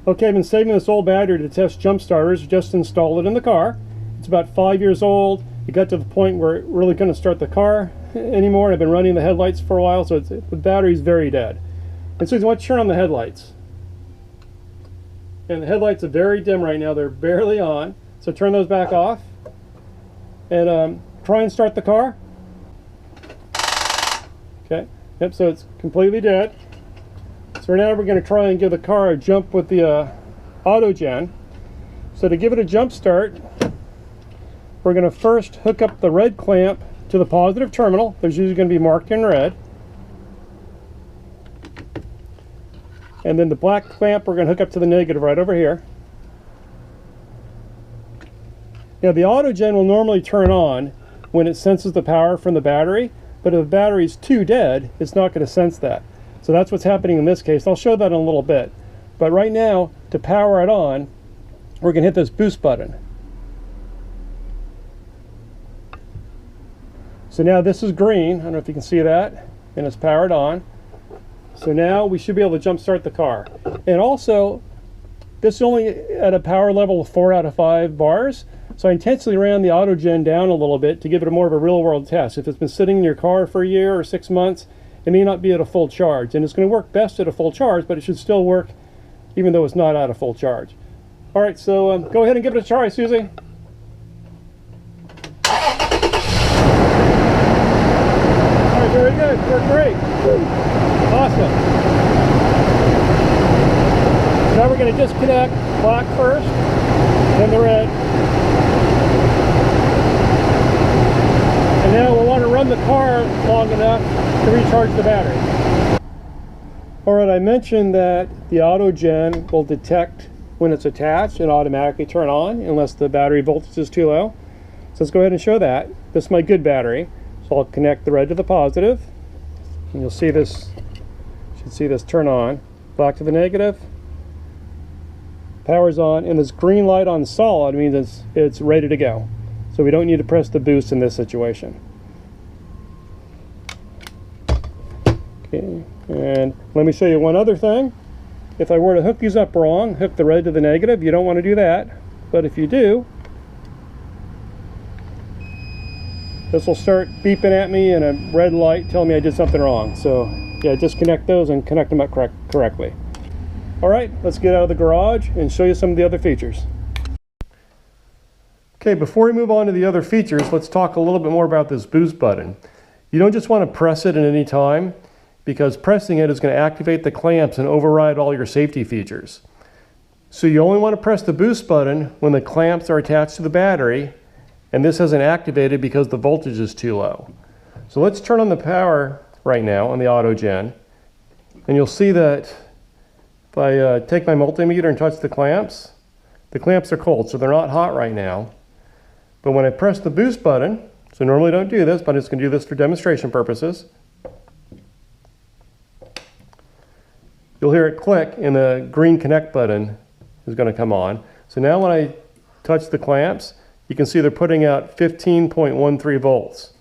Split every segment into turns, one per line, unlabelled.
Okay, I've been saving this old battery to test jump starters. Just installed it in the car. It's about 5 years old. It got to the point where it really couldn't start the car anymore. I've been running the headlights for a while, so the battery's very dead. And so I want to turn on the headlights. And the headlights are very dim right now. They're barely on. So turn those back off. And try and start the car. Okay. Yep, so it's completely dead. So now we're going to try and give the car a jump with the AUTOGEN. So to give it a jump start, we're going to first hook up the red clamp to the positive terminal. There's usually going to be marked in red. And then the black clamp we're going to hook up to the negative right over here. Now the AUTOGEN will normally turn on when it senses the power from the battery, but if the battery's too dead, it's not going to sense that. So that's what's happening in this case. I'll show that in a little bit. But right now, to power it on, we're going to hit this boost button. So now this is green. I don't know if you can see that. And it's powered on. So now we should be able to jump start the car. And also, this is only at a power level of 4 out of 5 bars. So I intentionally ran the AUTOGEN down a little bit to give it a more of a real world test. If it's been sitting in your car for a year or 6 months, it may not be at a full charge. And it's going to work best at a full charge, but it should still work even though it's not at a full charge. All right, so go ahead and give it a try, Susie. All right, very good. Worked great. Awesome. Now we're going to disconnect black first, then the red. And now we'll want to run the car long enough to recharge the battery. Alright, I mentioned that the AUTOGEN will detect when it's attached and automatically turn on unless the battery voltage is too low. So let's go ahead and show that. This is my good battery. So I'll connect the red to the positive. And you'll see this, you should see this turn on. Black to the negative. Power's on, and this green light on solid means it's ready to go. So we don't need to press the boost in this situation. Okay, and let me show you one other thing. If I were to hook these up wrong, hook the red to the negative, you don't want to do that. But if you do, this will start beeping at me and a red light telling me I did something wrong. So yeah, disconnect those and connect them up correctly. All right, let's get out of the garage and show you some of the other features. Okay, before we move on to the other features, let's talk a little bit more about this boost button. You don't just want to press it at any time, because pressing it is going to activate the clamps and override all your safety features. So you only want to press the boost button when the clamps are attached to the battery, and this isn't activated because the voltage is too low. So let's turn on the power right now on the AUTOGEN, and you'll see that if I take my multimeter and touch the clamps are cold, so they're not hot right now. But when I press the boost button, so normally don't do this, but I'm just going to do this for demonstration purposes, you'll hear it click and the green connect button is going to come on. So now when I touch the clamps, you can see they're putting out 15.13 volts.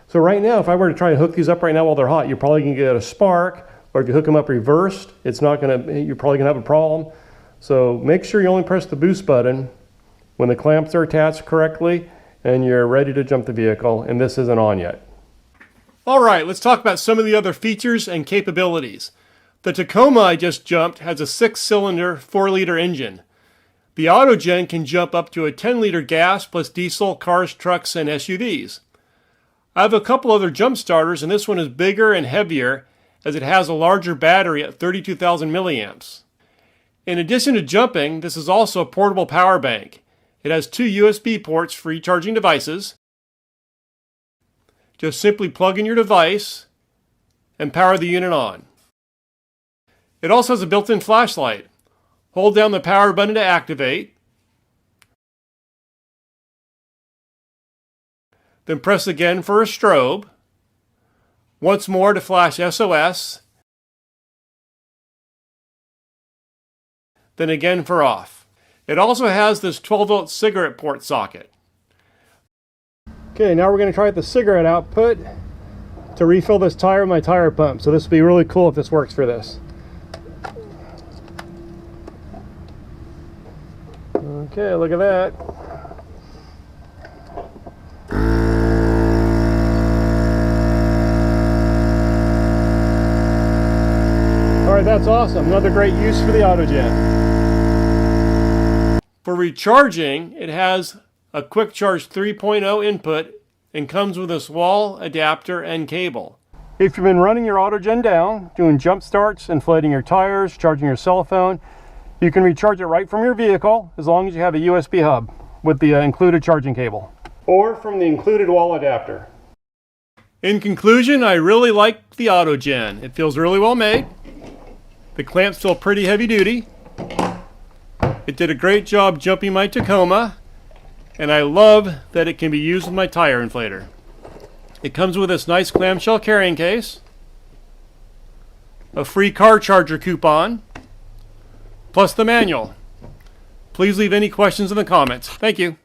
So right now, if I were to try to hook these up right now while they're hot, you're probably going to get a spark, or if you hook them up reversed, you're probably going to have a problem. So make sure you only press the boost button when the clamps are attached correctly and you're ready to jump the vehicle, and this isn't on yet. All right, let's talk about some of the other features and capabilities. The Tacoma I just jumped has a 6-cylinder, 4-liter engine. The AUTOGEN can jump up to a 10-liter gas plus diesel cars, trucks, and SUVs. I have a couple other jump starters, and this one is bigger and heavier as it has a larger battery at 32,000 milliamps. In addition to jumping, this is also a portable power bank. It has 2 USB ports for e-charging devices. Just simply plug in your device and power the unit on. It also has a built-in flashlight. Hold down the power button to activate. Then press again for a strobe. Once more to flash SOS. Then again for off. It also has this 12-volt cigarette port socket. Okay, now we're going to try the cigarette output to refill this tire with my tire pump. So this would be really cool if this works for this. Okay, look at that. All right, that's awesome. Another great use for the AUTOGEN. For recharging, it has a Quick Charge 3.0 input and comes with this wall adapter and cable. If you've been running your AUTOGEN down, doing jump starts, inflating your tires, charging your cell phone, you can recharge it right from your vehicle as long as you have a USB hub with the included charging cable, or from the included wall adapter. In conclusion, I really like the AUTOGEN. It feels really well made. The clamps feel pretty heavy duty. It did a great job jumping my Tacoma, and I love that it can be used with my tire inflator. It comes with this nice clamshell carrying case, a free car charger coupon, plus the manual. Please leave any questions in the comments. Thank you.